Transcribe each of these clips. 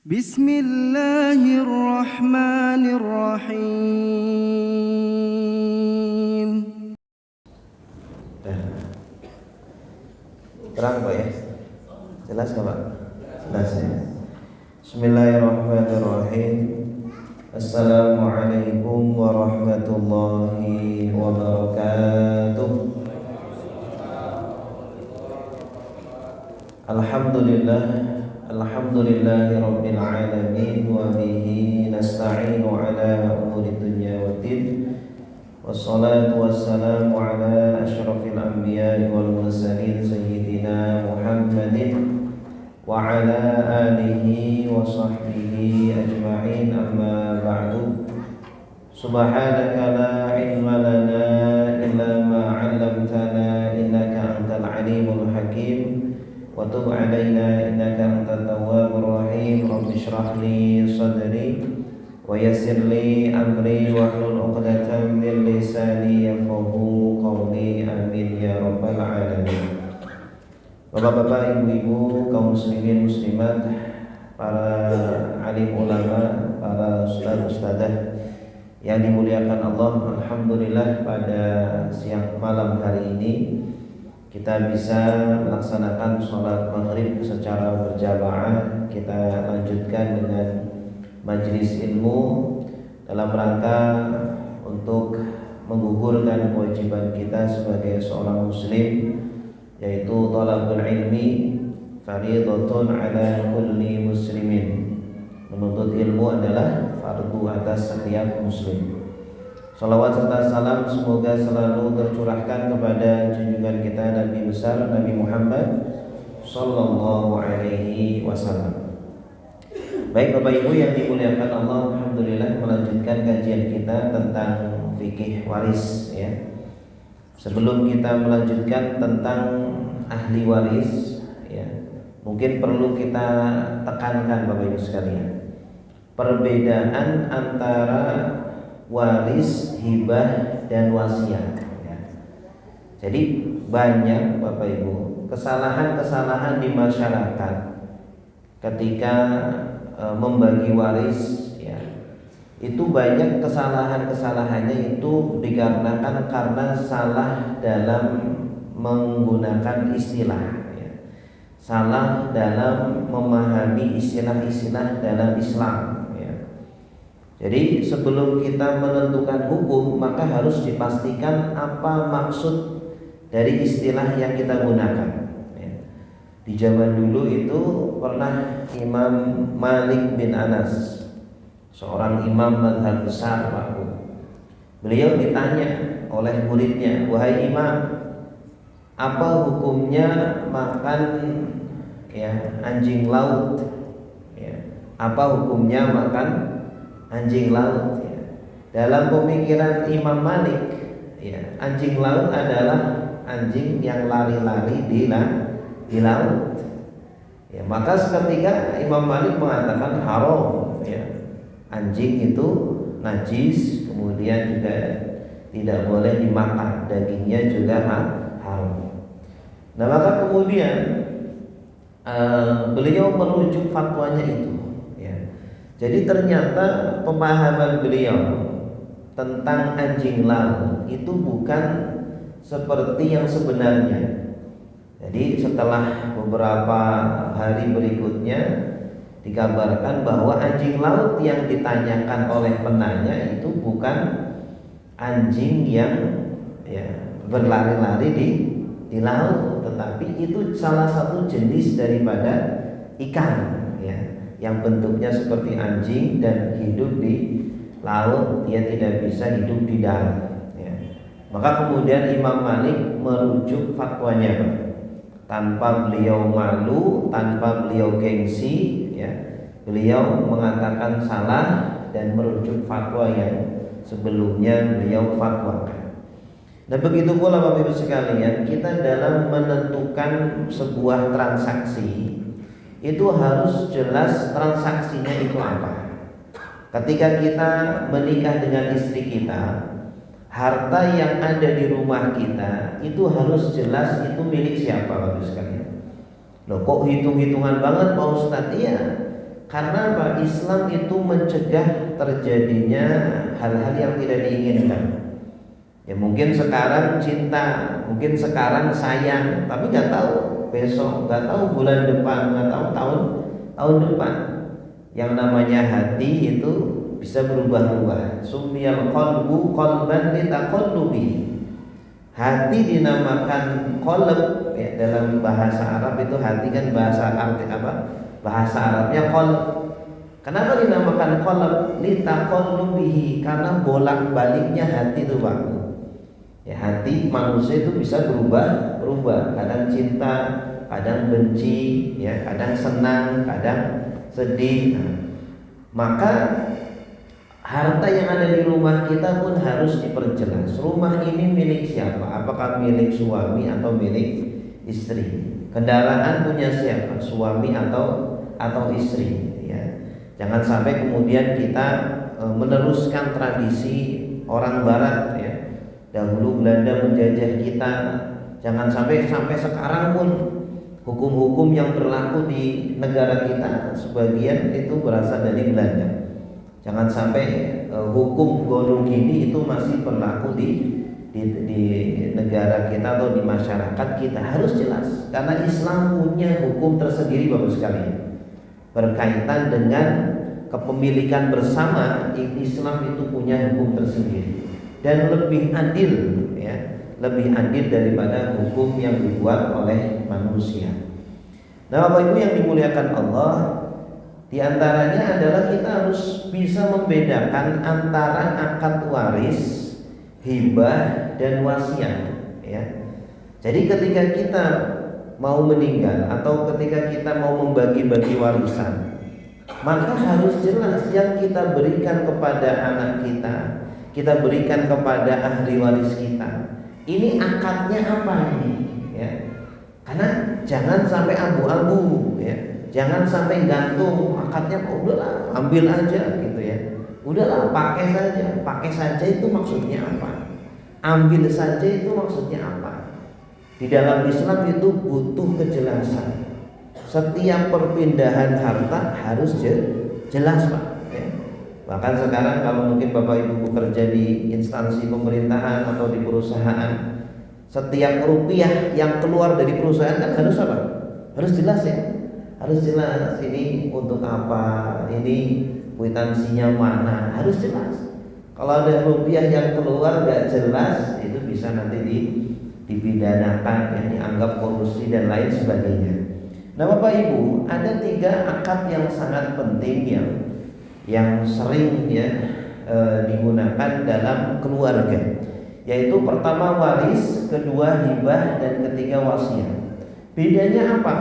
Bismillahirrahmanirrahim. Terang Pak ya? Jelas nggak Pak? Jelas ya. Bismillahirrahmanirrahim. Assalamualaikum warahmatullahi wabarakatuh. Alhamdulillahi rabbil alamin wa bihi nasta'inu ala umuri dunya waddin. Wassalatu wassalamu ala asyrafil anbiya'i wal mursalin sayyidina Muhammadin wa ala alihi wa sahbihi ajma'in, amma ba'du. Subhanaka la ilma lana illa ma 'allamtana innaka antal alimul hakim wa tub 'alaina innaka antat tawwabur rahim. Rabbi shrah li sadri wa yassir li amri wahlul 'uqdatam min lisani yafqahu qawli, amin ya rabbal alamin. Bapak-bapak, ibu-ibu, kaum muslimin muslimat, para alim ulama, para ustaz-ustadzah yang dimuliakan Allah, alhamdulillah pada siang malam hari ini kita bisa melaksanakan sholat maghrib secara berjamaah. Kita lanjutkan dengan majelis ilmu dalam rangka untuk menggugurkan kewajiban kita sebagai seorang muslim, yaitu thalabul ilmi fardhatun ala kulli muslimin. Menuntut ilmu adalah fardu atas setiap muslim. Salawat serta salam semoga selalu tercurahkan kepada junjungan kita Nabi besar Nabi Muhammad sallallahu alaihi wasallam. Baik Bapak Ibu yang dimuliakan Allah, alhamdulillah melanjutkan kajian kita tentang fikih waris ya. Sebelum kita melanjutkan tentang ahli waris ya, mungkin perlu kita tekankan Bapak Ibu sekalian perbedaan antara waris, hibah, dan wasiat ya. Jadi banyak Bapak Ibu kesalahan-kesalahan di masyarakat ketika membagi waris ya. Itu banyak kesalahan-kesalahannya itu dikarenakan karena salah dalam menggunakan istilah ya. Salah dalam memahami istilah-istilah dalam Islam. Jadi sebelum kita menentukan hukum, maka harus dipastikan apa maksud dari istilah yang kita gunakan. Di zaman dulu itu pernah Imam Malik bin Anas, seorang imam mazhab besar waktu. Beliau ditanya oleh muridnya, "Wahai imam, apa hukumnya makan ya anjing laut?" Ya, apa hukumnya makan anjing laut ya. Dalam pemikiran Imam Malik ya, anjing laut adalah anjing yang lari-lari di laut ya. Maka seketika Imam Malik mengatakan haram ya. Anjing itu najis, kemudian juga tidak boleh dimakan, dagingnya juga haram. Nah maka kemudian beliau merujuk fatwanya itu. Jadi ternyata pemahaman beliau tentang anjing laut itu bukan seperti yang sebenarnya. Jadi setelah beberapa hari berikutnya dikabarkan bahwa anjing laut yang ditanyakan oleh penanya itu bukan anjing yang ya, berlari-lari di laut, tetapi itu salah satu jenis daripada ikan ya, yang bentuknya seperti anjing dan hidup di laut, dia tidak bisa hidup di darat ya. Maka kemudian Imam Malik merujuk fatwanya tanpa beliau malu, tanpa beliau gengsi ya. Beliau mengatakan salah dan merujuk fatwa yang sebelumnya beliau fatwakan. Nah begitu pula Bapak Ibu sekalian, kita dalam menentukan sebuah transaksi itu harus jelas transaksinya itu apa. Ketika kita menikah dengan istri kita, harta yang ada di rumah kita itu harus jelas itu milik siapa Bapak sekalian. Loh kok hitung-hitungan banget Pak Ustadz? Iya, Karena apa? Islam itu mencegah terjadinya hal-hal yang tidak diinginkan. Ya mungkin sekarang cinta, mungkin sekarang sayang, tapi nggak tahu besok, nggak tahu bulan depan, nggak tahu tahun depan. Yang namanya hati itu bisa berubah-ubah. Sumiyal qalbu qalban litaqallubi. Hati dinamakan qalb ya, dalam bahasa Arab itu hati kan bahasa arti apa? Bahasa Arabnya qalb. Kenapa dinamakan qalb? Litaqallubihi, karena bolak-baliknya hati itu Pak. Ya, hati manusia itu bisa berubah, kadang cinta, kadang benci, ya, kadang senang, kadang sedih. Nah, maka harta yang ada di rumah kita pun harus diperjelas. Rumah ini milik siapa? Apakah milik suami atau milik istri? Kendaraan punya siapa? Suami atau istri? Ya. Jangan sampai kemudian kita meneruskan tradisi orang Barat. Ya. Dahulu Belanda menjajah kita. Jangan sampai sekarang pun hukum-hukum yang berlaku di negara kita sebagian itu berasal dari Belanda. Jangan sampai hukum gonung gini itu masih berlaku di negara kita atau di masyarakat kita. Harus jelas karena Islam punya hukum tersendiri Bapak sekalian. Berkaitan dengan kepemilikan bersama, Islam itu punya hukum tersendiri dan lebih adil ya, lebih adil daripada hukum yang dibuat oleh manusia. Nah, Bapak Ibu yang dimuliakan Allah, di antaranya adalah kita harus bisa membedakan antara akad waris, hibah dan wasiat ya. Jadi ketika kita mau meninggal atau ketika kita mau membagi-bagi warisan, maka harus jelas yang kita berikan kepada anak kita berikan kepada ahli waris kita. Ini akadnya apa ini? Ya. Karena jangan sampai abu-abu, ya. Jangan sampai gantung akadnya. Oh, udahlah, ambil aja gitu ya. Udahlah, pakai saja. Pakai saja itu maksudnya apa? Ambil saja itu maksudnya apa? Di dalam Islam itu butuh kejelasan. Setiap perpindahan harta harus jelas Pak. Ya. Bahkan sekarang kalau mungkin Bapak Ibu bekerja di instansi pemerintahan atau di perusahaan, setiap rupiah yang keluar dari perusahaan kan harus apa? Harus jelas ya. Harus jelas ini untuk apa, ini kwitansinya mana, harus jelas. Kalau ada rupiah yang keluar gak jelas, itu bisa nanti dipidanakan, ya, dianggap korupsi dan lain sebagainya. Nah Bapak Ibu, ada 3 akad yang sangat penting yang sering ya digunakan dalam keluarga, yaitu pertama waris, kedua hibah, dan ketiga wasiat. Bedanya apa?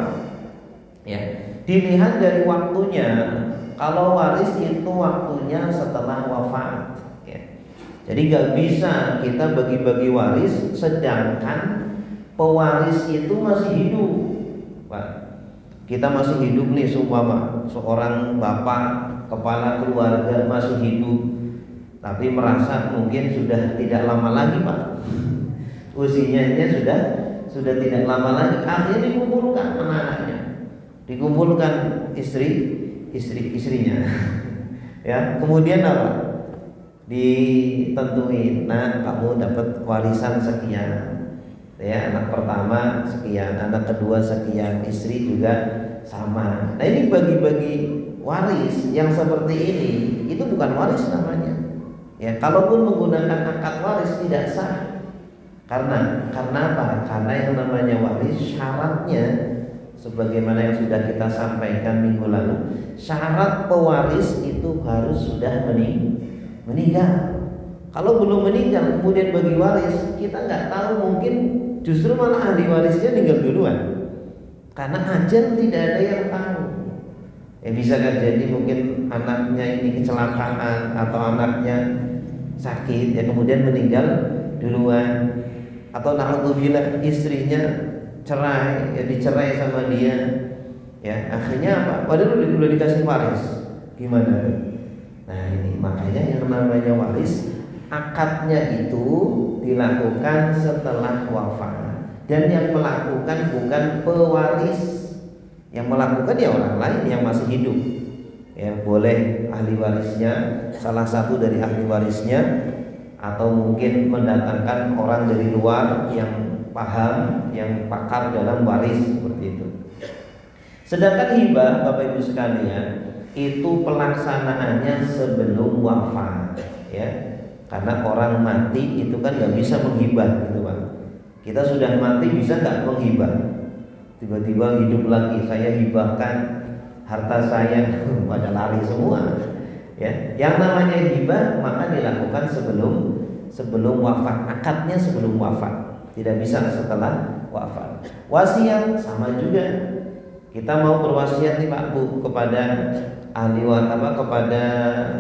Ya, dilihat dari waktunya. Kalau waris itu waktunya setelah wafat. Ya. Jadi gak bisa kita bagi-bagi waris sedangkan pewaris itu masih hidup, Pak. Kita masih hidup nih, seumpama seorang bapak kepala keluarga masih hidup, tapi merasa mungkin sudah tidak lama lagi Pak, usianya sudah tidak lama lagi. Akhirnya dikumpulkan anak-anaknya, dikumpulkan istrinya ya, kemudian apa, ditentuin, nah kamu dapat warisan sekian ya, anak pertama sekian, anak kedua sekian, istri juga sama. Nah ini bagi-bagi waris yang seperti ini itu bukan waris namanya. Ya, kalaupun menggunakan akad waris tidak sah. Karena apa? Karena yang namanya waris syaratnya sebagaimana yang sudah kita sampaikan minggu lalu, syarat pewaris itu harus sudah meninggal. Kalau belum meninggal kemudian bagi waris, kita nggak tahu, mungkin justru malah ahli warisnya meninggal duluan. Karena ajal tidak ada yang tahu. Ya bisa jadi mungkin anaknya ini kecelakaan atau anaknya sakit ya kemudian meninggal duluan, atau naudzubillah istrinya cerai ya, dicerai sama dia ya, akhirnya apa? Padahal udah dikasih waris, gimana? Nah ini makanya yang namanya waris akadnya itu dilakukan setelah wafat, dan yang melakukan bukan pewaris. Yang melakukan ya orang lain yang masih hidup. Ya, boleh ahli warisnya, salah satu dari ahli warisnya, atau mungkin mendatangkan orang dari luar yang paham, yang pakar dalam waris, seperti itu. Sedangkan hibah, Bapak Ibu sekalian, itu pelaksanaannya sebelum wafat, ya. Karena orang mati itu kan nggak bisa menghibah, gitu Pak. Kita sudah mati bisa nggak menghibah? Tiba-tiba hidup lagi, saya hibahkan harta saya, pada lari semua. Ya, yang namanya hibah maka dilakukan sebelum wafat, akadnya sebelum wafat, tidak bisa setelah wafat. Wasiat sama juga. Kita mau berwasiat nih Pak Bu kepada ahli waris, kepada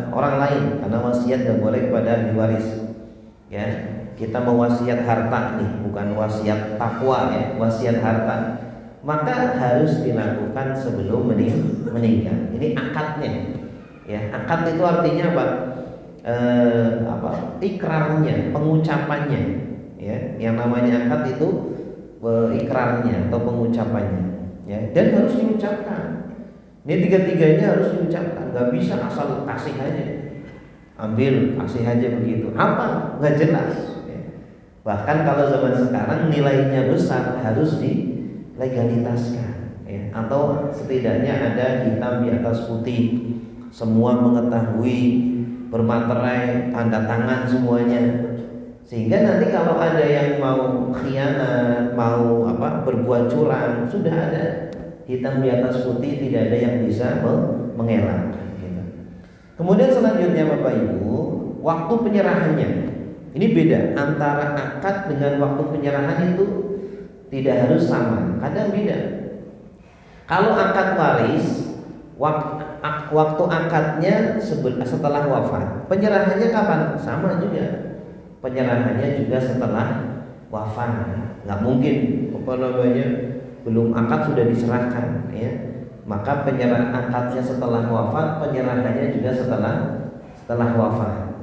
orang lain, karena wasiat tidak boleh kepada ahli waris. Ya, kita mau wasiat harta nih, bukan wasiat takwa ya, wasiat harta. Maka harus dilakukan sebelum meninggal. Ini akadnya. Ya, akad itu artinya apa? Ikrarnya, pengucapannya. Ya, yang namanya akad itu ikrarnya atau pengucapannya. Ya, dan harus diucapkan. Ini tiga-tiganya harus diucapkan. Gak bisa asal kasih aja, ambil kasih aja begitu. Apa? Gak jelas. Ya. Bahkan kalau zaman sekarang nilainya besar, harus dilegalitaskan. Ya. Atau setidaknya ada hitam di atas putih, semua mengetahui, bermaterai, tanda tangan semuanya. Sehingga nanti kalau ada yang mau khianat, mau berbuat curang, sudah ada hitam di atas putih, tidak ada yang bisa mengelak. Gitu. Kemudian selanjutnya Bapak Ibu, waktu penyerahannya ini beda antara akad dengan waktu penyerahan, itu tidak harus sama, kadang beda. Kalau akad waris, waktu akadnya setelah wafat, penyerahannya kapan? Sama juga. Penyerahannya juga setelah wafat. Nggak mungkin belum akad sudah diserahkan, ya. Maka penyerahan akadnya setelah wafat, penyerahannya juga setelah wafat.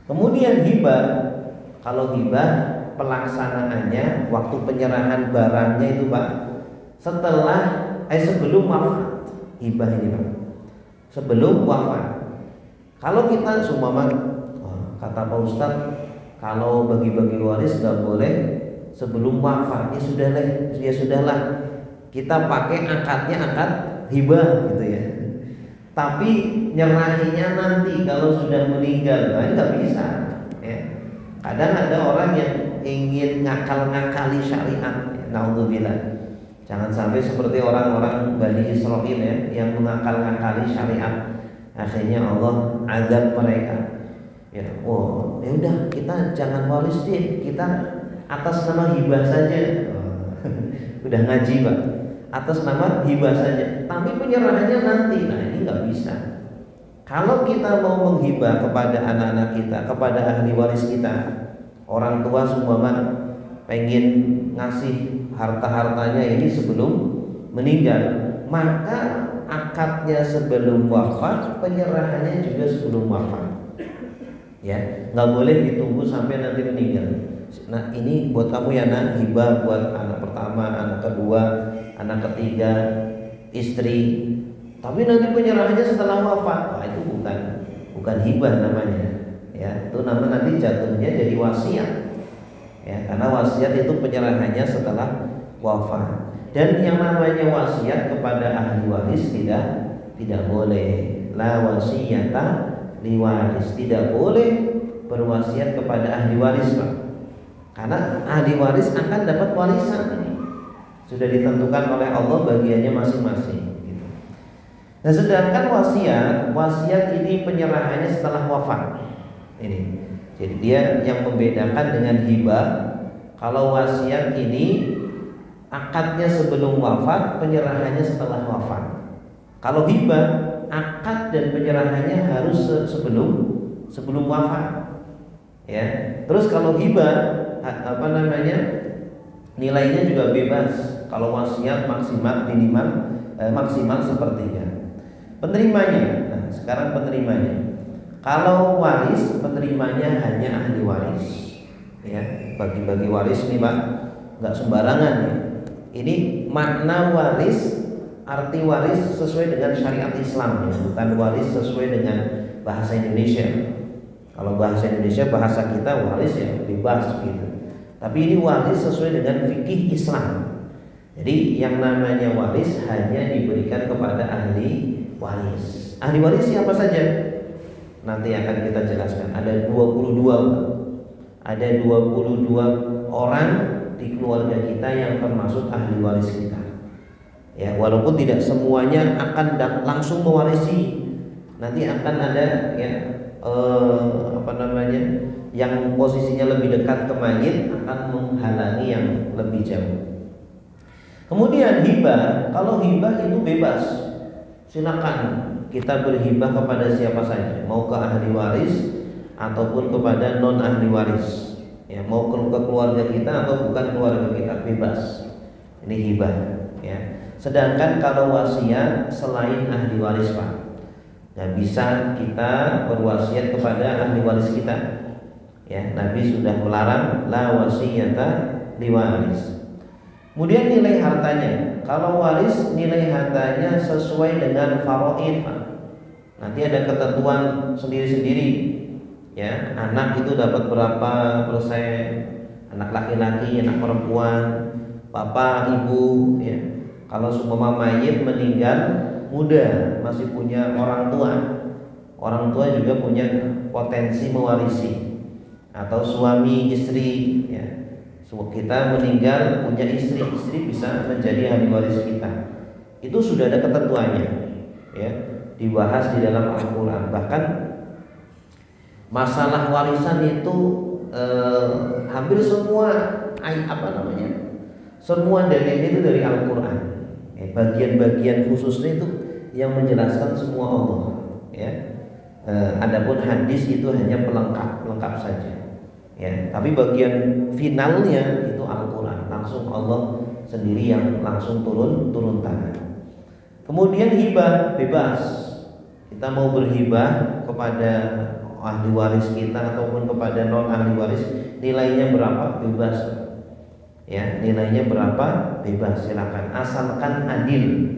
Kemudian hibah, kalau hibah pelaksanaannya waktu penyerahan barangnya itu Pak sebelum wafat. Hibah ini Pak sebelum wafat. Kalau kita kata Pak Ustadz, kalau bagi-bagi waris nggak boleh sebelum wafat, ya sudahlah, kita pakai akadnya akad hibah gitu ya. Tapi nyerahinya nanti kalau sudah meninggal, nggak bisa. Ya. Kadang ada orang yang ingin ngakali syariat, naudzubillah. Jangan sampai seperti orang-orang Bani Israil ya, yang mengakali syariat. Akhirnya Allah azab mereka. Ya, ya udah, kita jangan waris deh, kita atas nama hibah saja. Udah ngaji Pak, atas nama hibah saja, tapi penyerahannya nanti. Nah ini nggak bisa. Kalau kita mau menghibah kepada anak-anak kita, kepada ahli waris kita, orang tua semua pengen ngasih harta-hartanya ini sebelum meninggal, maka akadnya sebelum wafat, penyerahannya juga sebelum wafat. Ya, nggak boleh ditunggu sampai nanti meninggal. Nah ini buat kamu ya nak, hibah buat anak pertama, anak kedua, anak ketiga, istri. Tapi nanti penyerahannya setelah wafat, itu bukan hibah namanya. Ya, itu nanti jatuhnya jadi wasiat. Ya, karena wasiat itu penyerahannya setelah wafat. Dan yang namanya wasiat kepada ahli waris tidak boleh. La wasiyata liwaris, tidak boleh berwasiat kepada ahli waris Pak. Karena ahli waris akan dapat warisan ini. Sudah ditentukan oleh Allah bagiannya masing-masing gitu. Nah sedangkan wasiat ini penyerahannya setelah wafat. Ini. Jadi dia yang membedakan dengan hibah. Kalau wasiat ini akadnya sebelum wafat, penyerahannya setelah wafat. Kalau hibah, akad dan penyerahannya harus sebelum wafat. Ya. Terus kalau hibah nilainya juga bebas. Kalau wasiat maksimal sepertiga. Penerimanya. Nah, sekarang penerimanya. Kalau waris, penerimanya hanya ahli waris. Ya, bagi-bagi waris nih Pak, nggak sembarangan ya. Ini makna waris arti waris sesuai dengan syariat Islam ya, bukan waris sesuai dengan bahasa Indonesia. Kalau bahasa Indonesia, bahasa kita waris ya bebas gitu. Tapi ini waris sesuai dengan fikih Islam. Jadi yang namanya waris hanya diberikan kepada ahli waris. Ahli waris siapa saja? Nanti akan kita jelaskan. Ada 22 orang di keluarga kita yang termasuk ahli waris kita. Ya, walaupun tidak semuanya akan langsung mewarisi. Nanti akan ada ya yang posisinya lebih dekat ke mayit akan menghalangi yang lebih jauh. Kemudian hibah, kalau hibah itu bebas. Silakan kita berhibah kepada siapa saja, mau ke ahli waris ataupun kepada non ahli waris. Ya, mau ke keluarga kita atau bukan keluarga kita, bebas. Ini hibah, ya. Sedangkan kalau wasiat selain ahli waris, Pak, nah, bisa kita berwasiat kepada ahli waris kita. Ya, Nabi sudah melarang la wasiyata liwaris. Kemudian nilai hartanya, kalau waris nilai hartanya sesuai dengan faraid, Pak. Nanti ada ketentuan sendiri-sendiri. Ya, anak itu dapat berapa persen, anak laki-laki, anak perempuan, bapak, ibu. Ya, kalau seumpama mayit meninggal muda, masih punya orang tua juga punya potensi mewarisi. Atau suami istri, ya, kita meninggal punya istri bisa menjadi ahli waris kita. Itu sudah ada ketentuannya, ya, dibahas di dalam Al-Quran. Bahkan masalah warisan itu hampir semua semua dalilnya itu dari Al-Quran. Bagian-bagian khususnya itu yang menjelaskan semua Allah. Ya. Adapun hadis itu hanya pelengkap saja. Ya, tapi bagian finalnya itu Al-Quran, langsung Allah sendiri yang langsung turun tangan. Kemudian hibah bebas. Kita mau berhibah kepada ahli waris kita ataupun kepada non ahli waris, nilainya berapa bebas. Ya, nilainya berapa bebas, silakan, asalkan adil.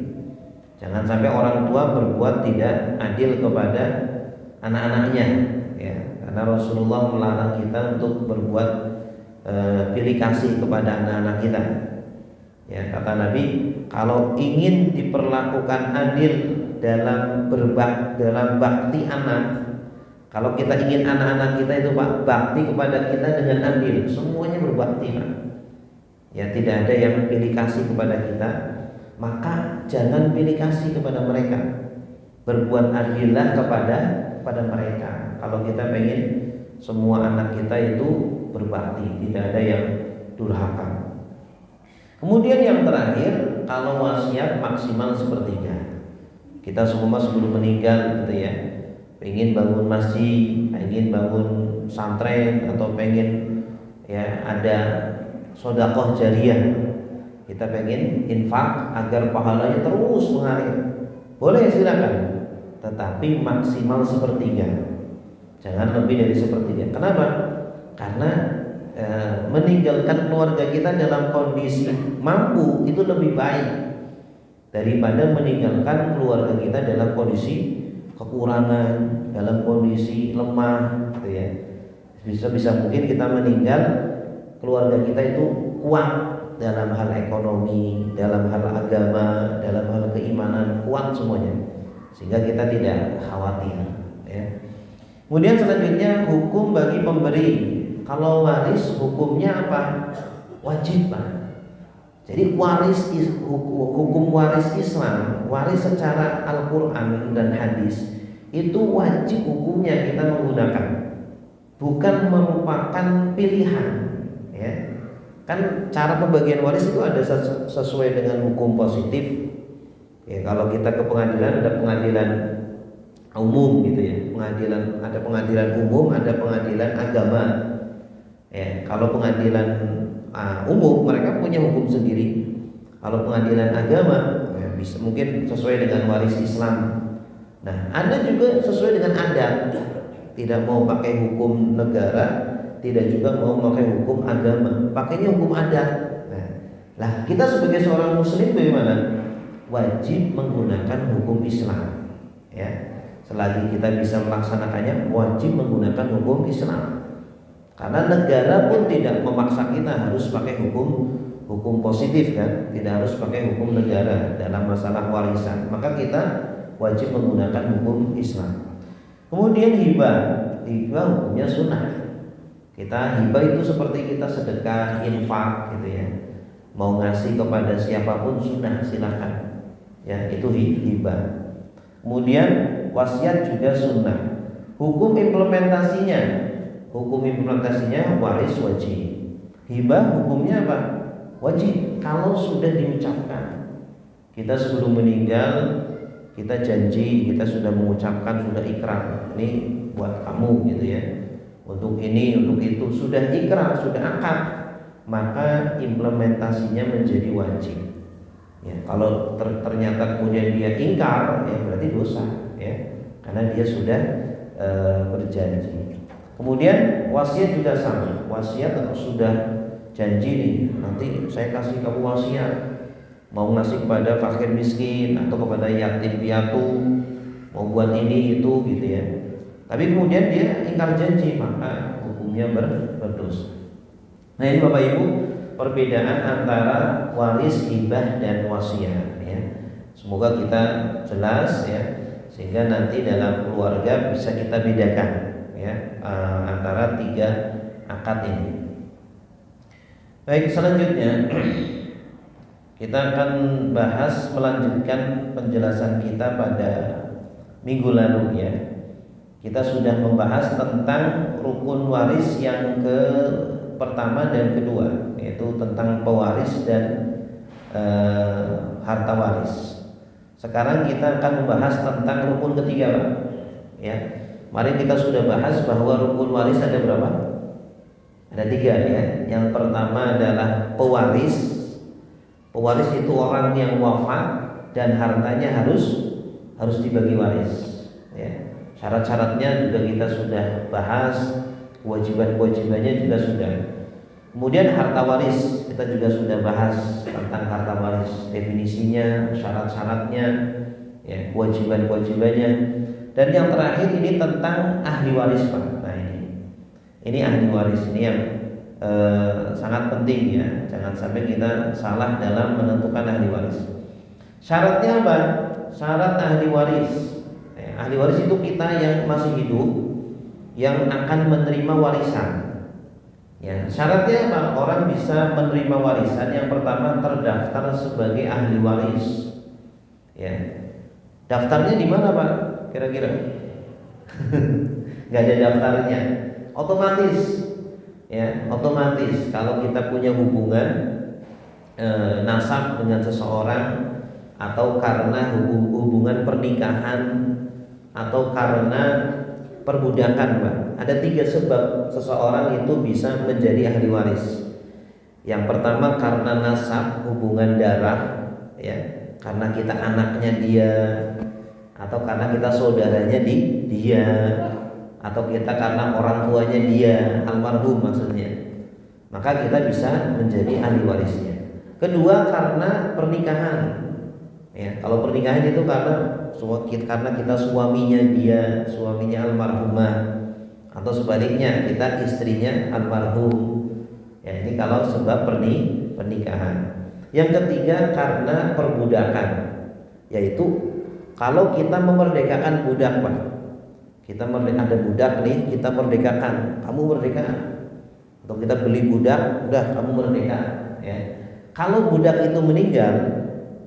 Jangan sampai orang tua berbuat tidak adil kepada anak-anaknya, ya, karena Rasulullah melarang kita untuk berbuat pilih kasih kepada anak-anak kita. Ya, kata Nabi, kalau ingin diperlakukan adil dalam bakti anak, kalau kita ingin anak-anak kita itu bakti kepada kita dengan adil, semuanya berbakti, Pak. Ya, tidak ada yang pilih kasih kepada kita, maka jangan pilih kasih kepada mereka. Berbuat adillah kepada mereka. Kalau kita pengen semua anak kita itu berbakti, tidak ada yang durhaka. Kemudian yang terakhir, kalau wasiat maksimal sepertiga. Kita semua sebelum meninggal gitu ya, pengen bangun masjid, pengen bangun santren, atau pengen ya ada sedekah jariyah. Kita pengen infak agar pahalanya terus mengalir. Boleh, silakan. Tetapi maksimal sepertiga, jangan lebih dari sepertiga. Kenapa? Karena meninggalkan keluarga kita dalam kondisi mampu itu lebih baik daripada meninggalkan keluarga kita dalam kondisi kekurangan, dalam kondisi lemah, gitu ya. Bisa mungkin kita meninggal, keluarga kita itu kuat dalam hal ekonomi, dalam hal agama, dalam hal keimanan, kuat semuanya, sehingga kita tidak khawatir, ya. Kemudian selanjutnya hukum bagi pemberi. Kalau waris hukumnya apa? Wajib, Pak. Jadi hukum waris Islam, waris secara Al-Quran dan hadis, itu wajib hukumnya kita menggunakan, bukan merupakan pilihan, ya. Kan cara pembagian waris itu ada sesuai dengan hukum positif. Ya, kalau kita ke pengadilan, ada pengadilan umum gitu ya, ada pengadilan umum, ada pengadilan agama. Ya, kalau pengadilan umum mereka punya hukum sendiri. Kalau pengadilan agama ya, bisa mungkin sesuai dengan waris Islam. Nah, ada juga sesuai dengan adat. Tidak mau pakai hukum negara, tidak juga mau pakai hukum agama, pakainya hukum adat. Nah, kita sebagai seorang muslim bagaimana? wajib menggunakan hukum Islam. Ya, selagi kita bisa melaksanakannya, wajib menggunakan hukum Islam. Karena negara pun tidak memaksa kita harus pakai hukum positif kan, tidak harus pakai hukum negara dalam masalah warisan. Maka kita wajib menggunakan hukum Islam. Kemudian hibah hukumnya sunnah. Kita hibah itu seperti kita sedekah, infak gitu ya. Mau ngasih kepada siapapun sunnah, silakan. Ya, itu hibah. Kemudian wasiat juga sunnah. Hukum implementasinya waris wajib. Hibah hukumnya apa? Wajib. Kalau sudah diucapkan, kita sebelum meninggal kita janji, kita sudah mengucapkan, sudah ikrar, ini buat kamu gitu ya, untuk ini, untuk itu, sudah ikrar, sudah akad, maka implementasinya menjadi wajib. Ya, kalau ternyata kemudian dia ingkar, ya berarti dosa, ya, karena dia sudah berjanji. Kemudian wasiat juga sama. Wasiat kalau sudah janji nih, nanti saya kasih kamu wasiat, mau ngasih kepada fakir miskin atau kepada yatim piatu, mau buat ini itu gitu ya. Tapi kemudian dia ingkar janji, maka hukumnya berdosa. Nah, ini Bapak Ibu perbedaan antara waris, hibah dan wasiat ya. Semoga kita jelas ya, sehingga nanti dalam keluarga bisa kita bedakan ya antara tiga akad ini. Baik, selanjutnya kita akan melanjutkan penjelasan kita pada minggu lalu ya. Kita sudah membahas tentang rukun waris yang pertama dan kedua, yaitu tentang pewaris dan harta waris. Sekarang kita akan membahas tentang rukun ketiga, Pak. Ya. Mari kita sudah bahas bahwa rukun waris ada berapa? Ada 3 ya. Yang pertama adalah pewaris. Pewaris itu orang yang wafat dan hartanya harus dibagi waris. Ya. Syarat-syaratnya juga kita sudah bahas, kewajiban-kewajibannya juga sudah. Kemudian harta waris kita juga sudah bahas tentang harta waris, definisinya, syarat-syaratnya, ya, kewajiban-kewajibannya. Dan yang terakhir ini tentang ahli waris, Pak. Nah ini ahli waris ini yang sangat penting ya, jangan sampai kita salah dalam menentukan ahli waris. Syaratnya apa? Syarat ahli waris. Ahli waris itu kita yang masih hidup, yang akan menerima warisan. Ya, syaratnya apa? Orang bisa menerima warisan. Yang pertama terdaftar sebagai ahli waris. Ya, daftarnya di mana, Pak? Kira-kira? Gak ada daftarnya. Otomatis. Ya, otomatis kalau kita punya hubungan nasab dengan seseorang, atau karena hubungan pernikahan, atau karena perbudakan, Pak. Ada 3 sebab seseorang itu bisa menjadi ahli waris. Yang pertama karena nasab, hubungan darah, ya, karena kita anaknya dia, atau karena kita saudaranya dia, atau kita karena orang tuanya dia, almarhum maksudnya, maka kita bisa menjadi ahli warisnya. Kedua karena pernikahan, ya, kalau pernikahan itu karena kita suaminya dia, suaminya almarhumah, atau sebaliknya kita istrinya almarhum. Ya, ini kalau sebab pernikahan. Yang ketiga karena perbudakan, yaitu kalau kita memerdekakan budak, Pak. Kita ada budak nih, kita merdekakan, kamu merdeka. Atau kita beli budak, udah kamu merdeka. Ya. Kalau budak itu meninggal,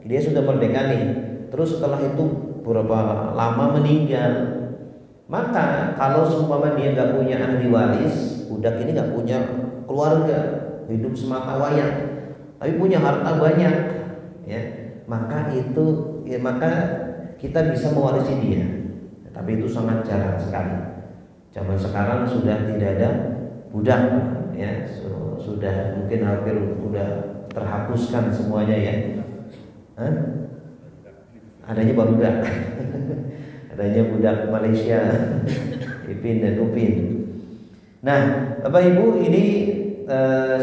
dia sudah merdeka nih. Terus setelah itu berapa lama meninggal, maka kalau seumpama dia nggak punya ahli waris, budak ini nggak punya keluarga, hidup semata wayang, tapi punya harta banyak, ya, maka kita bisa mewarisi dia. Tapi itu sangat jarang sekali. Zaman sekarang sudah tidak ada budak, ya, sudah mungkin hampir sudah terhapuskan semuanya ya. Adanya barudak. Adanya budak Malaysia, Ipin dan Upin. Nah, Bapak Ibu, ini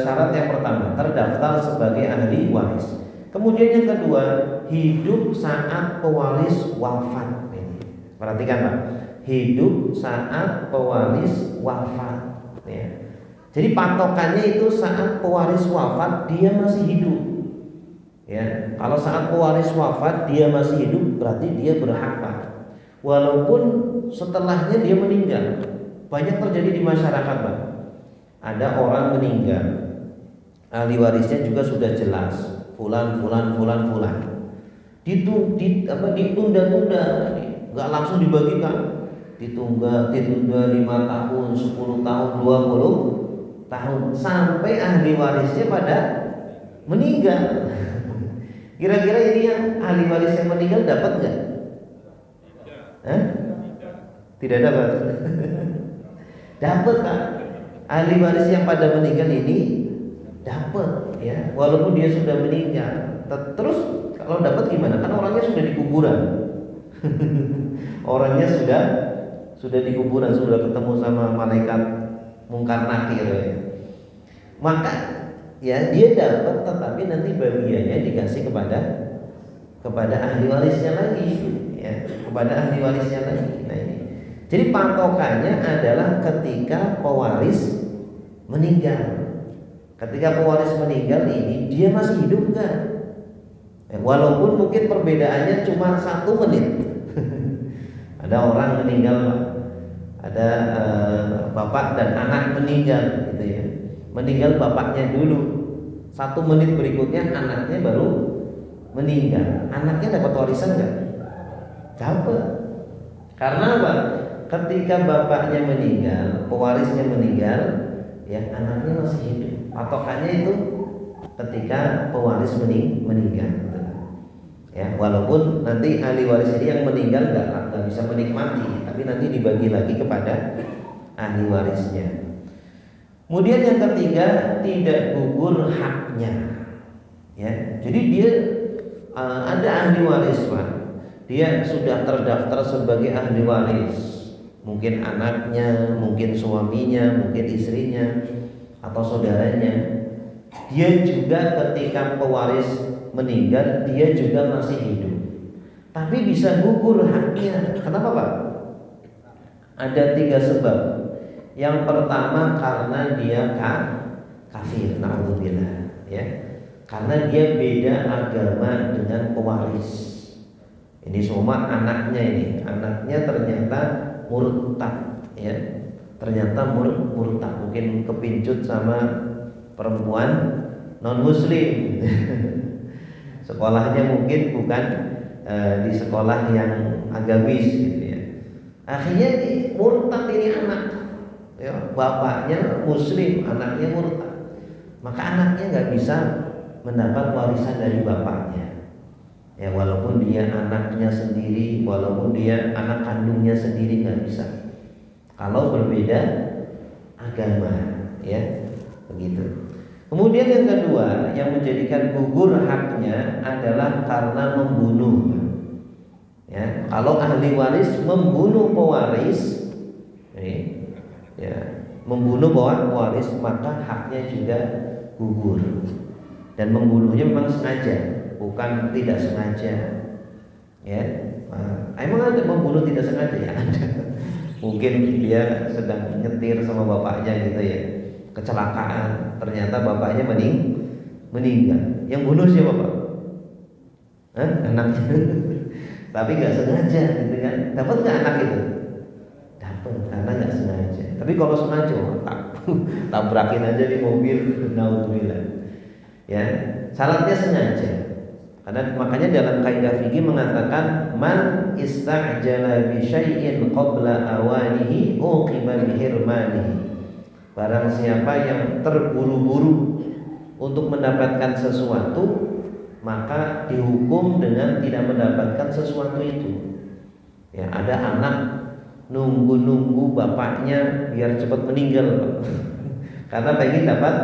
syarat yang pertama, terdaftar sebagai ahli waris. Kemudian yang kedua, hidup saat pewaris wafat. Ini perhatikan Pak, hidup saat pewaris wafat ya. Jadi patokannya itu saat pewaris wafat dia masih hidup ya. Kalau saat pewaris wafat dia masih hidup berarti dia berhak Pak, walaupun setelahnya dia meninggal. Banyak terjadi di masyarakat Pak, ada orang meninggal, ahli warisnya juga sudah jelas, fulan, ditunda-tunda, nggak langsung dibagikan, ditunda 5 tahun, 10 tahun, 20 tahun, sampai ahli warisnya pada meninggal. Kira-kira ini yang ahli waris yang meninggal dapat nggak? Tidak dapat. Dapat Pak, ahli waris yang pada meninggal ini dapat ya, walaupun dia sudah meninggal. Terus kalau dapat gimana? Kan orangnya sudah di kuburan. Orangnya sudah di kuburan, sudah ketemu sama malaikat mungkar nakir ya. Maka ya dia dapat, tetapi nanti bagiannya dikasih kepada ahli warisnya lagi ya, kepada ahli warisnya lagi. Nah ini. Jadi patokannya adalah ketika pewaris meninggal. Ketika pewaris meninggal ini dia masih hidup enggak? Ya, walaupun mungkin perbedaannya cuma 1 menit. Ada orang meninggal, ada bapak dan anak meninggal gitu ya. Meninggal bapaknya dulu, 1 menit berikutnya anaknya baru meninggal. Anaknya dapat warisan enggak? Dapat. Karena apa? Ketika bapaknya meninggal, pewarisnya meninggal, ya anaknya masih hidup. Patokannya itu ketika pewaris meninggal, ya walaupun nanti ahli waris ini yang meninggal nggak bisa menikmati, tapi nanti dibagi lagi kepada ahli warisnya. Kemudian yang ketiga, tidak gugur haknya, ya. Jadi dia ada ahli waris Pak, dia sudah terdaftar sebagai ahli waris, mungkin anaknya, mungkin suaminya, mungkin istrinya, atau saudaranya. Dia juga ketika pewaris meninggal dia juga masih hidup, tapi bisa gugur haknya. Kenapa Pak? Ada 3 sebab. Yang pertama karena dia kafir, na'udzubillah ya. Karena dia beda agama dengan pewaris. Ini semua anaknya ternyata murtad ya. Ternyata murtad, mungkin kepincut sama perempuan non muslim. Sekolahnya mungkin bukan di sekolah yang agamis gitu ya. Akhirnya murtad ini anak ya, bapaknya muslim, anaknya murtad. Maka anaknya nggak bisa mendapat warisan dari bapaknya ya, walaupun dia anaknya sendiri, walaupun dia anak kandungnya sendiri, nggak bisa kalau berbeda agama ya, begitu. Kemudian yang kedua yang menjadikan gugur haknya adalah karena membunuh ya. Kalau ahli waris membunuh pewaris ya, membunuh pewaris, maka haknya juga gugur. Dan membunuhnya memang sengaja, bukan tidak sengaja ya. Emang ada membunuh tidak sengaja ya? Ada. Mungkin dia sedang nyetir sama bapaknya gitu ya, kecelakaan, ternyata bapaknya meninggal. Yang bunuh siapa Pak? Anaknya. Tapi nggak sengaja gitu kan. Dapat nggak anak itu? Dapat, karena nggak sengaja. Tapi kalau sengaja, tabrakin aja di mobil, naudzubillah ya. Syaratnya sengaja. Karena makanya dalam kaidah fikih mengatakan man ista'jala bi syai'in qabla awanihi uqiba bi hirmanihi. Barang siapa yang terburu-buru untuk mendapatkan sesuatu, maka dihukum dengan tidak mendapatkan sesuatu itu. Ya, ada anak nunggu-nunggu bapaknya biar cepat meninggal karena pengen dapat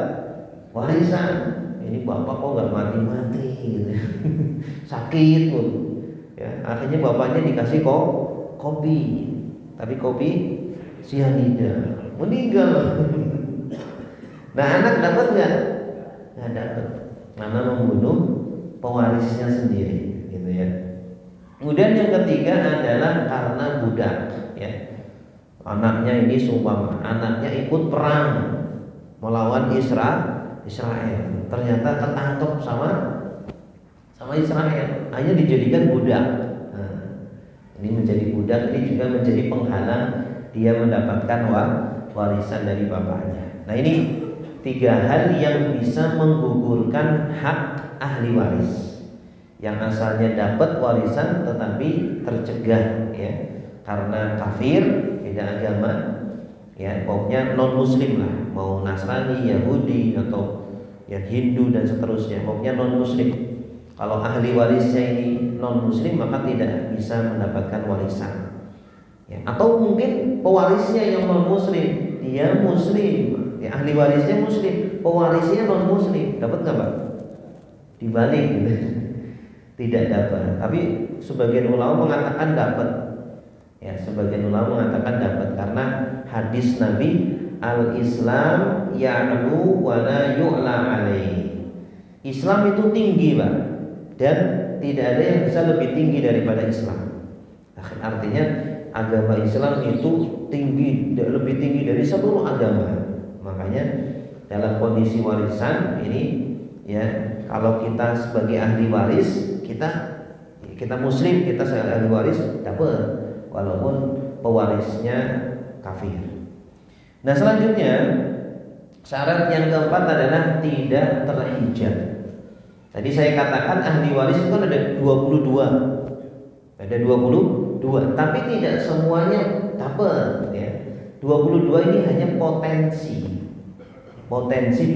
warisan. Ini bapak kok nggak mati-mati gitu. Sakit pun ya, akhirnya bapaknya dikasih kopi, tapi kopi sianida, meninggal. Nah anak dapat nggak dapat, karena membunuh pewarisnya sendiri. gitu ya. Kemudian yang ketiga adalah karena budak, ya. Anaknya ini sumpah, anaknya ikut perang melawan Israel. Ternyata ketangkep sama Israel, hanya dijadikan budak. Nah, ini menjadi budak, ini juga menjadi penghalang dia mendapatkan warisan dari bapaknya. Nah, ini 3 hal yang bisa menggugurkan hak ahli waris yang asalnya dapat warisan tetapi tercegah, ya, karena kafir, beda agama, ya, pokoknya non muslim lah, mau Nasrani, Yahudi atau yang Hindu dan seterusnya, pokoknya non muslim. Kalau ahli warisnya ini non muslim maka tidak bisa mendapatkan warisan, ya. Atau mungkin pewarisnya yang non muslim, dia muslim, ya, ahli warisnya muslim, pewarisnya non muslim, dapat nggak Pak? Dibalik gitu. Tidak dapat. Tapi sebagian ulama mengatakan dapat. Ya, sebagian ulama mengatakan dapat karena hadis Nabi, al-Islam ya'lu wa la yu'la alaih. Islam itu tinggi, Pak, dan tidak ada yang bisa lebih tinggi daripada Islam. Artinya agama Islam itu tinggi, lebih tinggi dari seluruh agama. Makanya dalam kondisi warisan ini, ya, kalau kita sebagai ahli waris, kita muslim, kita sebagai ahli waris dapat, walaupun pewarisnya kafir. Nah, selanjutnya syarat yang keempat adalah tidak terhijab. Tadi saya katakan ahli waris itu kan ada 22. Ada 22, tapi tidak semuanya dapat, ya. 22 ini hanya potensi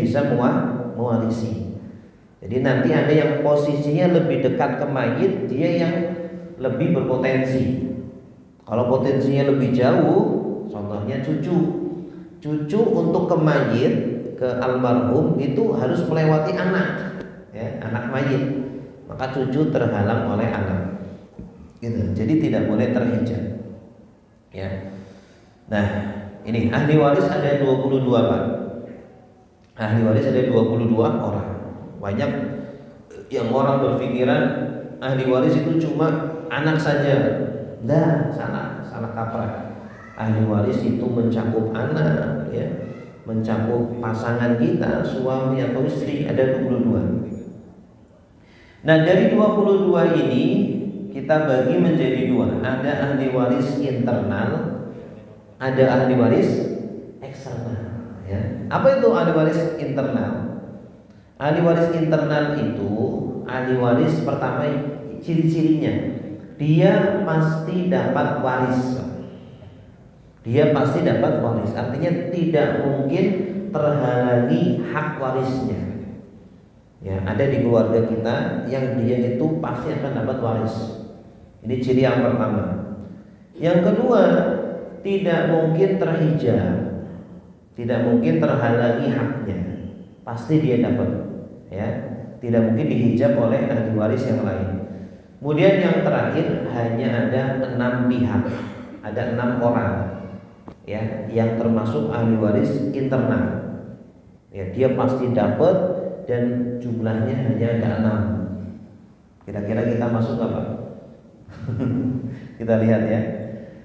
bisa mewarisi. Jadi nanti ada yang posisinya lebih dekat ke mayit, dia yang lebih berpotensi. Kalau potensinya lebih jauh, contohnya cucu untuk ke mayit, ke almarhum itu harus melewati anak, ya, anak mayit. Maka cucu terhalang oleh anak, gitu. Jadi tidak boleh terhijab, ya. Nah, ini ahli waris ada 22, Pak. Ahli waris ada 22 orang. Banyak yang orang berpikiran ahli waris itu cuma anak saja. Nah, salah kaprah. Ahli waris itu mencakup anak, ya, mencakup pasangan kita, suami atau istri, ada 22. Nah, dari 22 ini kita bagi menjadi 2. Ada ahli waris internal, ada ahli waris eksternal, ya. Apa itu ahli waris internal? Ahli waris internal itu ahli waris pertama, ciri-cirinya dia pasti dapat waris. Dia pasti dapat waris, artinya tidak mungkin terhalangi hak warisnya. Ya, ada di keluarga kita yang dia itu pasti akan dapat waris. Ini ciri yang pertama. Yang kedua, tidak mungkin terhijab, tidak mungkin terhalangi haknya, pasti dia dapat, ya, tidak mungkin dihijab oleh ahli waris yang lain. Kemudian yang terakhir, hanya ada 6 pihak, ada 6 orang, ya, yang termasuk ahli waris internal, ya, dia pasti dapat dan jumlahnya hanya ada 6. Kira-kira kita masuk apa? Kita lihat, ya.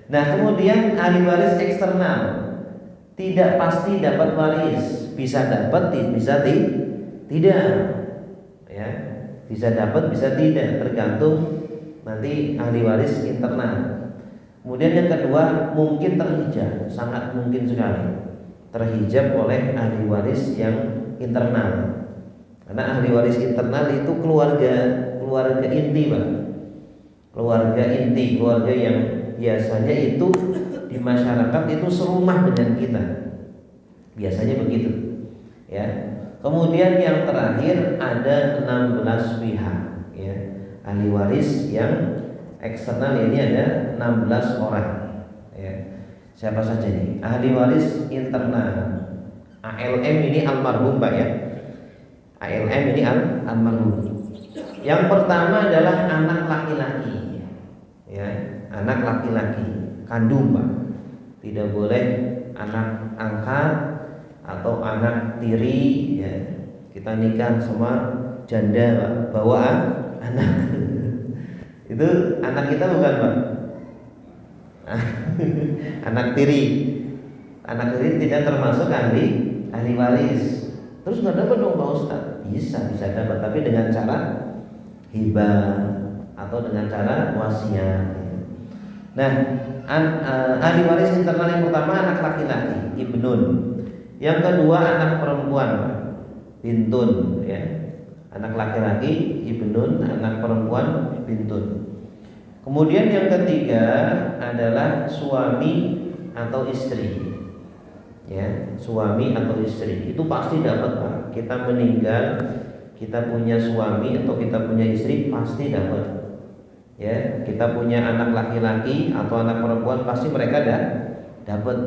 Nah, kemudian ahli waris eksternal tidak pasti dapat waris, bisa dapat, bisa tidak, ya, bisa dapat, bisa tidak, tergantung nanti ahli waris internal. Kemudian yang kedua, mungkin terhijab, sangat mungkin sekali terhijab oleh ahli waris yang internal. Karena ahli waris internal itu keluarga inti, Pak. Keluarga inti, keluarga yang biasanya itu di masyarakat itu serumah dengan kita. Biasanya begitu, ya. Kemudian yang terakhir ada 16 pihak, ya. Ahli waris yang eksternal ini ada 16 orang, ya. Siapa saja nih? Ahli waris internal. ALM ini almarhum, Pak, ya. ALM ini almarhum. Yang pertama adalah anak laki-laki, ya, anak laki-laki kandung, Pak. Tidak boleh anak angkat atau anak tiri, ya. Kita nikah sama janda, Pak, bawa anak. Itu anak kita bukan Pak? Anak tiri. Anak tiri tidak termasuk ahli waris. Terus nggak dapat dong Pak Ustaz? Bisa dapat, tapi dengan cara hibah atau dengan cara wasiat. Nah, ahli waris internal yang pertama anak laki-laki, ibnun. Yang kedua anak perempuan, bintun, ya. Anak laki-laki ibnun, anak perempuan bintun. Kemudian yang ketiga adalah suami atau istri. Ya, suami atau istri itu pasti dapat Pak. Kita meninggal, kita punya suami atau kita punya istri pasti dapat. Ya, kita punya anak laki-laki atau anak perempuan pasti mereka dapat.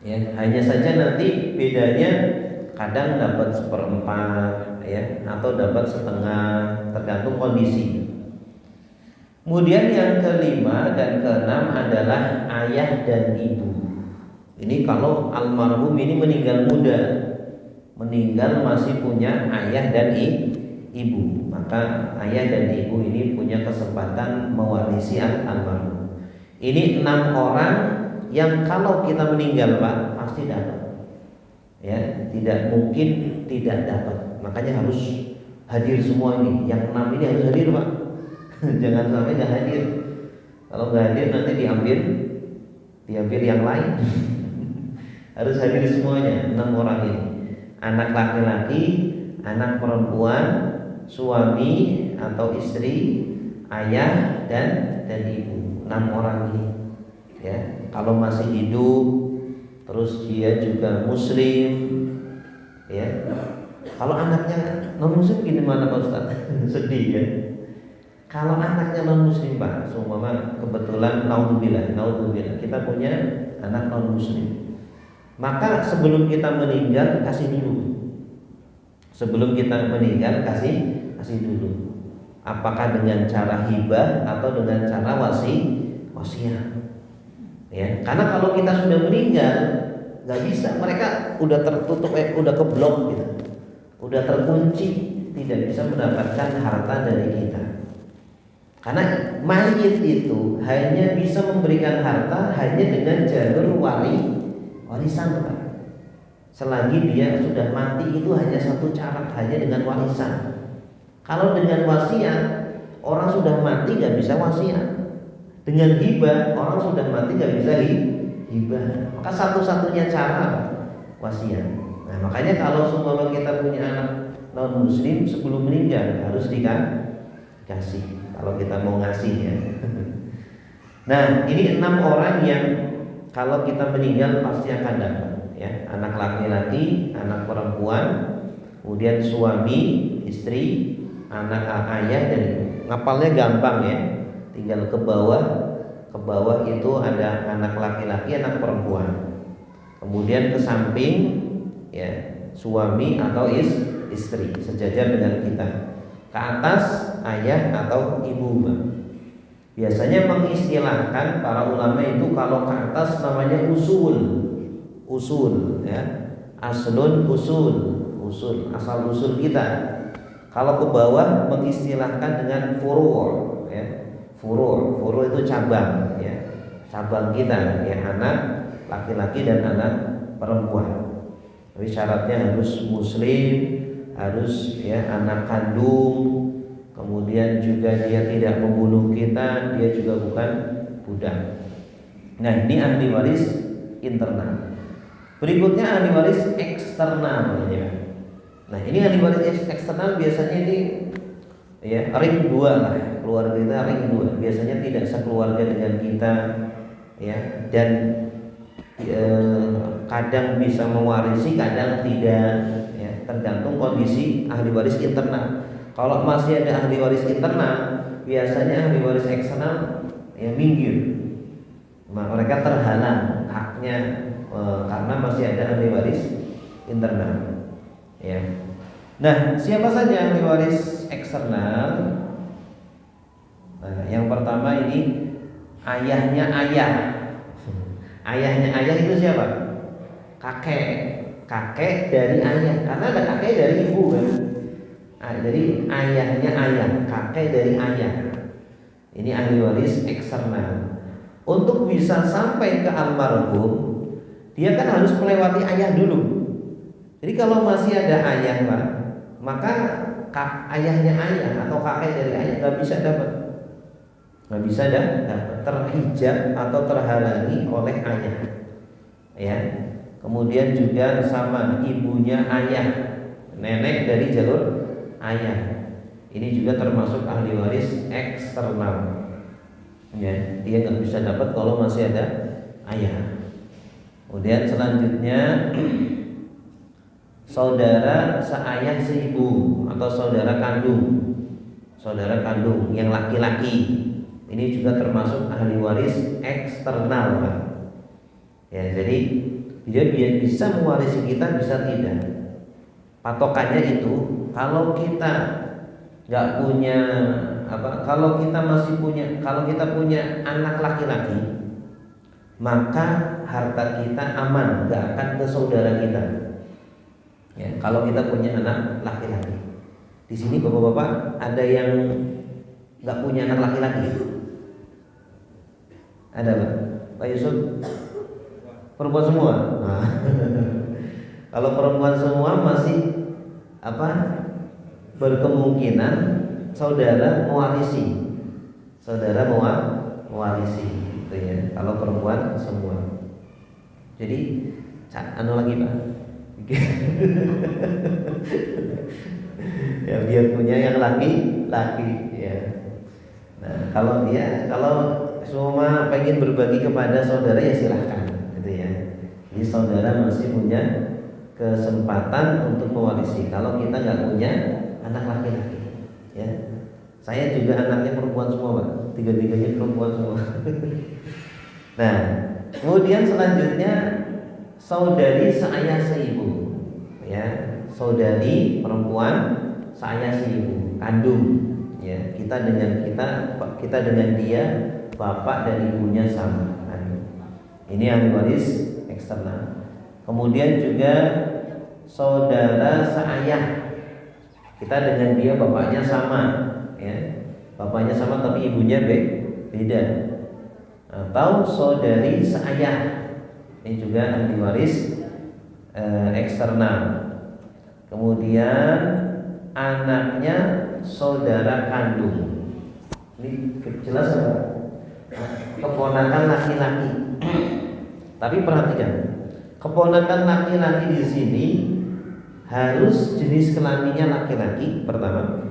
Ya, hanya saja nanti bedanya kadang dapat seperempat, ya, atau dapat setengah, tergantung kondisi. Kemudian yang kelima dan keenam adalah ayah dan ibu. Ini kalau almarhum ini meninggal muda, meninggal masih punya ayah dan ibu, maka ayah dan ibu ini punya kesempatan mewarisi almarhum. Ini 6 orang yang kalau kita meninggal Pak pasti dapat. Ya, tidak mungkin tidak dapat. Makanya harus hadir semua ini. Yang 6 ini harus hadir Pak. Jangan sampai nggak hadir. Kalau nggak hadir nanti diambil yang lain. Harus hadir semuanya 6 orang ini. Anak laki-laki, anak perempuan, suami atau istri, ayah dan ibu. 6 orang ini. Ya, kalau masih hidup, terus dia juga muslim, ya. Kalau anaknya non muslim gimana Pak Ustaz? Sedih ya. Kalau anaknya non muslim Pak, seumpama kebetulan naudzubillah kita punya anak non muslim, maka sebelum kita meninggal kasih dulu. Sebelum kita meninggal kasih dulu. Apakah dengan cara hibah atau dengan cara wasiat? Ya, karena kalau kita sudah meninggal nggak bisa, mereka udah tertutup, udah keblok gitu, udah terkunci, tidak bisa mendapatkan harta dari kita. Karena mayit itu hanya bisa memberikan harta hanya dengan jalur warisan Pak. Selagi dia sudah mati itu hanya satu cara, hanya dengan warisan. Kalau dengan wasiat, orang sudah mati nggak bisa wasiat. Dengan hibah, orang sudah mati nggak bisa hibah. Maka satu-satunya cara wasiat. Nah, makanya kalau seumpama kita punya anak non muslim sebelum meninggal harus dikasih. Kalau kita mau ngasih ya. Nah, ini 6 orang yang kalau kita meninggal pasti akan dapat. Ya, anak laki-laki, anak perempuan, kemudian suami, istri, anak ayah dan ibu. Ngapalnya gampang ya. Tinggal ke bawah itu ada anak laki-laki, anak perempuan. Kemudian ke samping ya suami atau istri sejajar dengan kita. Ke atas ayah atau ibu. Biasanya mengistilahkan para ulama itu kalau ke atas namanya usul ya. Aslun usul, asal usul kita. Kalau ke bawah mengistilahkan dengan furu' ya. Furu' itu cabang ya. Cabang kita ya, anak laki-laki dan anak perempuan. Tapi syaratnya harus muslim, harus ya anak kandung, kemudian juga dia tidak membunuh kita, dia juga bukan budak. Nah, ini ahli waris internal. Berikutnya ahli waris eksternal ya. Nah, ini ahli waris eksternal biasanya ini ya ring 2 lah, keluarga kita ring 2. Biasanya tidak sekeluarga dengan kita ya, dan kadang bisa mewarisi, kadang tidak ya, tergantung kondisi ahli waris internal. Kalau masih ada ahli waris internal, biasanya ahli waris eksternal ya minggir. Mereka terhalang haknya karena masih ada ahli waris internal. Ya. Nah, siapa saja ahli waris eksternal? Nah, yang pertama ini ayahnya ayah. Ayahnya ayah itu siapa? Kakek dari ayah. Karena ada kakek dari ibu kan. Jadi ayahnya ayah, kakek dari ayah. Ini ahli waris eksternal. Untuk bisa sampai ke almarhum, dia kan harus melewati ayah dulu. Jadi kalau masih ada ayah, Pak, maka ayahnya ayah atau kakek dari ayah nggak bisa dapat, terhijab atau terhalangi oleh ayah. Ya. Kemudian juga sama ibunya ayah, nenek dari jalur ayah. Ini juga termasuk ahli waris eksternal. Ya, dia nggak bisa dapat kalau masih ada ayah. Kemudian selanjutnya saudara seayah seibu atau saudara kandung yang laki-laki. Ini juga termasuk ahli waris eksternal, Pak. Ya, jadi dia bisa mewarisi kita, bisa tidak. Patokannya itu kalau kita nggak punya kalau kita punya anak laki-laki, maka harta kita aman, nggak akan ke saudara kita. Ya, kalau kita punya anak laki-laki. Di sini bapak-bapak ada yang nggak punya anak laki-laki? Ada, Pak Yusuf? Perempuan semua. Nah, kalau perempuan semua masih berkemungkinan saudara mewarisi, gitu ya. Kalau perempuan semua. Jadi lagi, Pak. Ya, biar punya yang laki-laki ya. Nah, kalau semua pengen berbagi kepada saudara ya silahkan, gitu ya. Jadi saudara masih punya kesempatan untuk mewarisi. Kalau kita nggak punya anak laki-laki, ya. Saya juga anaknya perempuan semua, Pak. Tiga-tiganya perempuan semua. Nah, kemudian selanjutnya saudari seayah seibu, ya. Saudari perempuan seayah seibu, kandung, ya. Kita dengan dia bapak dan ibunya sama. Ini ahli waris eksternal. Kemudian juga saudara seayah, kita dengan dia bapaknya sama, ya. Bapaknya sama tapi ibunya beda. Atau saudari seayah, ini juga ahli waris eksternal. Kemudian anaknya saudara kandung. Ini jelas apa? Keponakan laki-laki. Tapi perhatikan, keponakan laki-laki di sini harus jenis kelaminnya laki-laki pertama.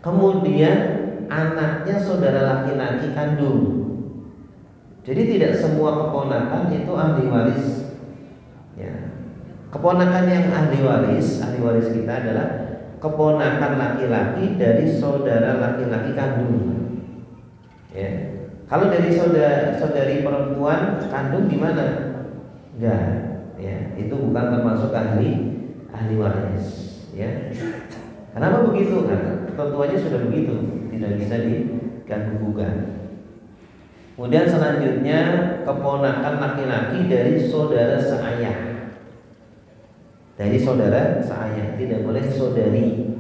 Kemudian anaknya saudara laki-laki kandung. Jadi tidak semua keponakan itu ahli waris. Ya. Keponakan yang ahli waris kita adalah keponakan laki-laki dari saudara laki-laki kandung. Ya. Kalau dari saudari perempuan kandung gimana? Enggak, ya, itu bukan termasuk ahli waris, ya. Kenapa begitu? Karena ketentuannya sudah begitu, tidak bisa diganggu gugat. Kemudian selanjutnya keponakan laki-laki dari saudara seayah. Dari saudara seayah, tidak boleh saudari.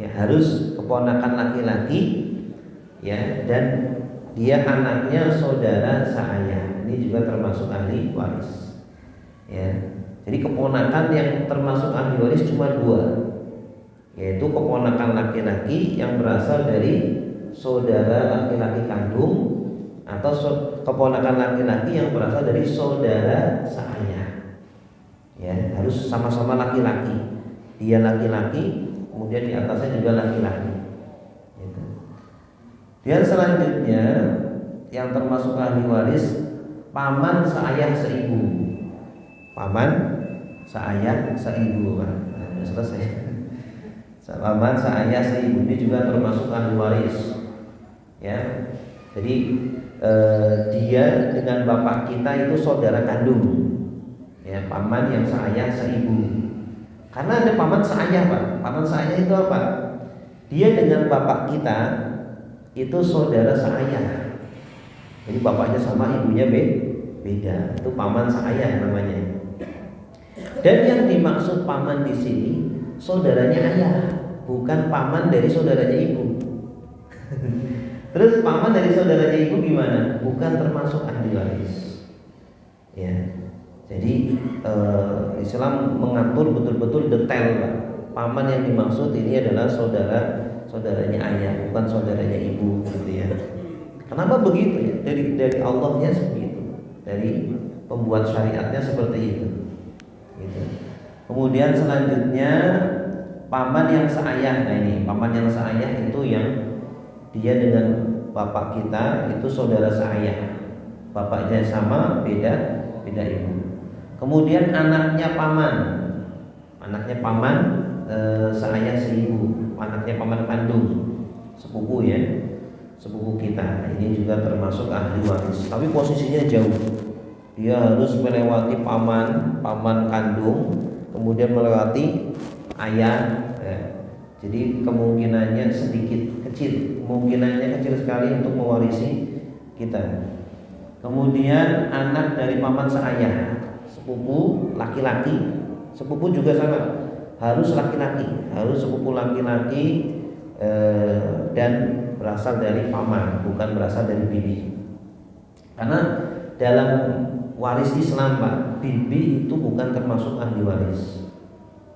Ya, harus keponakan laki-laki, ya, dan dia anaknya saudara seayah. Ini juga termasuk ahli waris. Ya. Jadi keponakan yang termasuk ahli waris cuma dua, yaitu keponakan laki-laki yang berasal dari saudara laki-laki kandung, atau keponakan laki-laki yang berasal dari saudara seayah. Ya, harus sama-sama laki-laki. Dia laki-laki, kemudian di atasnya juga laki-laki. Gitu. Dan selanjutnya yang termasuk ahli waris paman seayah seibu. Paman seayah seibu, Pak. Nah, selesai. Paman seayah seibu ini juga termasuk ahli waris. Ya. Jadi dia dengan bapak kita itu saudara kandung. Ya, paman yang seayah seibu. Karena ada paman seayah, Pak. Paman seayah itu apa? Dia dengan bapak kita itu saudara seayah. Jadi bapaknya sama, ibunya beda. Itu paman seayah namanya. Dan yang dimaksud paman di sini saudaranya ayah, bukan paman dari saudaranya ibu. Terus paman dari saudaranya ibu gimana? Bukan termasuk ahli waris. Ya. Jadi Islam mengatur betul-betul detail, Pak. Paman yang dimaksud ini adalah saudaranya ayah, bukan saudaranya ibu, gitu ya. Kenapa begitu ya? Dari Allahnya seperti itu, dari pembuat syariatnya seperti itu. Gitu. Kemudian selanjutnya paman yang seayah. Nah ini paman yang seayah itu yang dia dengan bapak kita itu saudara seayah, bapaknya sama, beda ibu. Kemudian anaknya paman seayah seibu, anaknya paman kandung, sepupu ya, sepupu kita. Nah, ini juga termasuk ahli waris, tapi posisinya jauh. Dia harus melewati paman kandung, kemudian melewati ayah. Ya. Jadi kemungkinannya kemungkinannya kecil sekali untuk mewarisi kita. Kemudian anak dari paman seayah, sepupu laki-laki, sepupu juga sama, harus laki-laki, harus sepupu laki-laki dan berasal dari paman, bukan berasal dari bibi. Karena dalam waris Islam, Pak, bibi itu bukan termasuk ahli waris.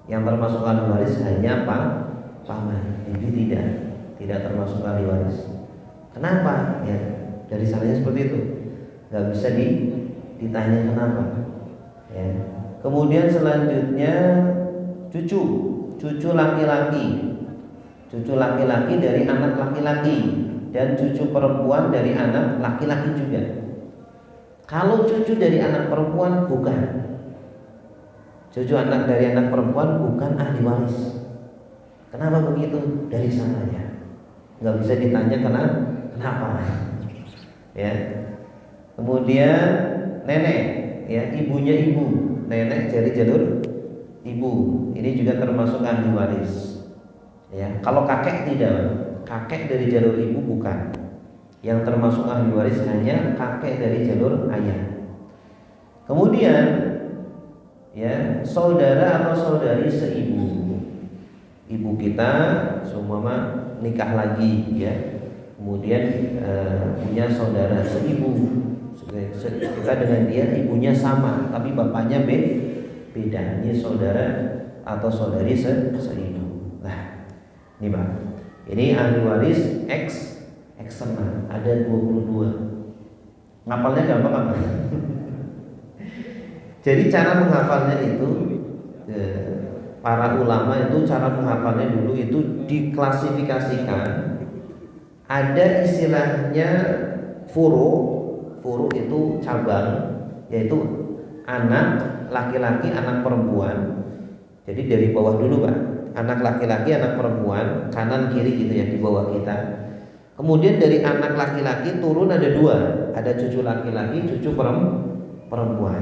Yang termasuk ahli waris hanya paman, bibi tidak termasuk ahli waris. Kenapa? Ya, dari sananya seperti itu. Gak bisa ditanya kenapa. Ya. Kemudian selanjutnya cucu laki-laki dari anak laki-laki dan cucu perempuan dari anak laki-laki juga. Kalau cucu dari anak perempuan bukan. Cucu anak dari anak perempuan bukan ahli waris. Kenapa begitu? Dari sananya. Nggak bisa ditanya kenapa. Ya. Kemudian nenek, ya, ibunya ibu, nenek dari jalur ibu. Ini juga termasuk ahli waris. Ya. Kalau kakek tidak, kakek dari jalur ibu bukan. Yang termasuk ahli waris hanya kakek dari jalur ayah. Kemudian ya, saudara atau saudari seibu. Ibu kita seumpama nikah lagi ya. Kemudian punya saudara seibu. Kita dengan dia ibunya sama, tapi bapaknya beda. Ini saudara atau saudari seibu. Nah, ini Pak. Ini ahli waris eksternal, ada 22. Ngapalnya gampang apa? Jadi cara menghafalnya itu para ulama itu cara menghafalnya dulu itu diklasifikasikan. Ada istilahnya furu itu cabang, yaitu anak laki-laki, anak perempuan. Jadi dari bawah dulu Pak, anak laki-laki, anak perempuan, kanan kiri gitu ya, di bawah kita. Kemudian dari anak laki-laki turun ada dua, ada cucu laki-laki, cucu perempuan.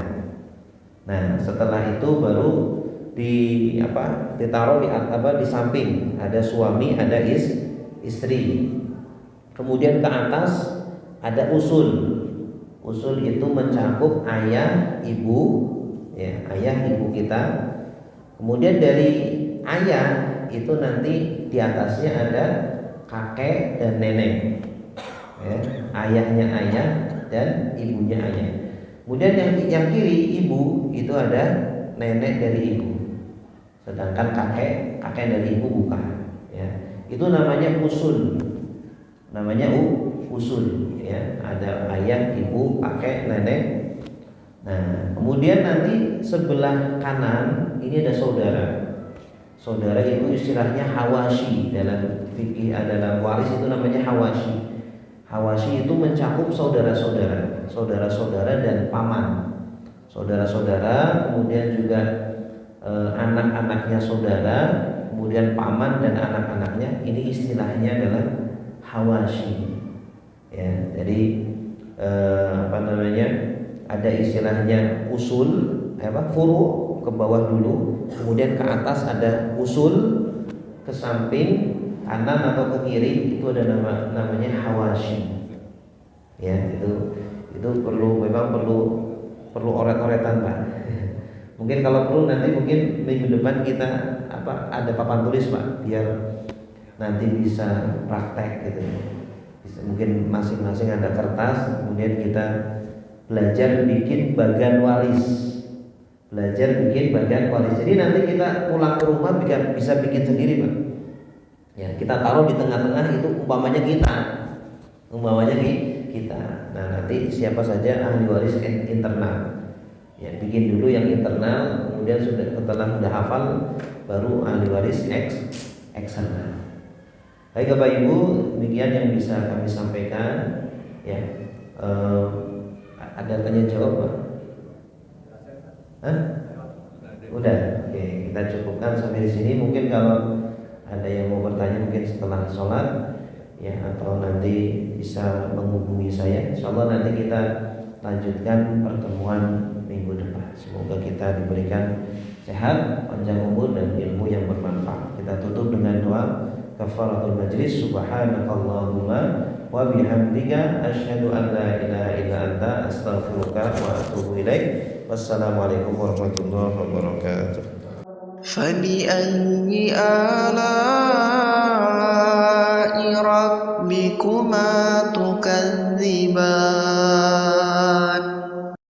Nah setelah itu baru ditaruh di samping, ada suami, ada istri. Kemudian ke atas ada usul. Usul itu mencakup ayah, ibu, ya, ayah ibu kita. Kemudian dari ayah itu nanti di atasnya ada kakek dan nenek. Ya, ayahnya ayah dan ibunya ayah. Kemudian yang kiri ibu itu ada nenek dari ibu. Sedangkan kakek dari ibu bukan. Ya, itu namanya usul. Namanya usul. Ya, ada ayah, ibu, kakek, nenek. Nah, kemudian nanti sebelah kanan ini ada saudara. Saudara itu istilahnya hawashi, dalam fikih dalam waris itu namanya hawashi. Hawashi itu mencakup saudara-saudara, saudara-saudara dan paman. Saudara-saudara, kemudian juga anak-anaknya saudara, kemudian paman dan anak-anaknya. Ini istilahnya adalah hawashi. Ya, jadi ada istilahnya usul, furu ke bawah dulu, kemudian ke atas ada usul, ke samping kanan atau ke kiri itu ada namanya hawashi. Ya, itu memang perlu oret-oretan Pak. Mungkin kalau perlu nanti mungkin minggu depan kita ada papan tulis Pak, biar nanti bisa praktek gitu. Mungkin masing-masing ada kertas, kemudian kita belajar bikin bagan walis. Jadi nanti kita pulang ke rumah bisa bikin sendiri, Pak. Ya, kita taruh di tengah-tengah itu umpamanya kita. Nah, nanti siapa saja ahli waris internal. Ya, bikin dulu yang internal, kemudian setelah sudah hafal baru ahli waris eksternal. Baik Bapak Ibu, demikian yang bisa kami sampaikan. Ya, ada tanya jawab, Pak? Hah? Udah, oke, kita cukupkan sampai di sini. Mungkin kalau ada yang mau bertanya mungkin setelah sholat, ya, atau nanti bisa menghubungi saya. Insyaallah nanti kita lanjutkan pertemuan minggu depan. Semoga kita diberikan sehat, panjang umur dan ilmu yang bermanfaat. Kita tutup dengan doa kafaratul majlis. Subhanakallahumma wa bihamdika asyhadu an la ilaha illa anta astaghfiruka wa atubu ilaik. Wassalamualaikum warahmatullahi wabarakatuh. فبأي آلاء ربكما تكذبان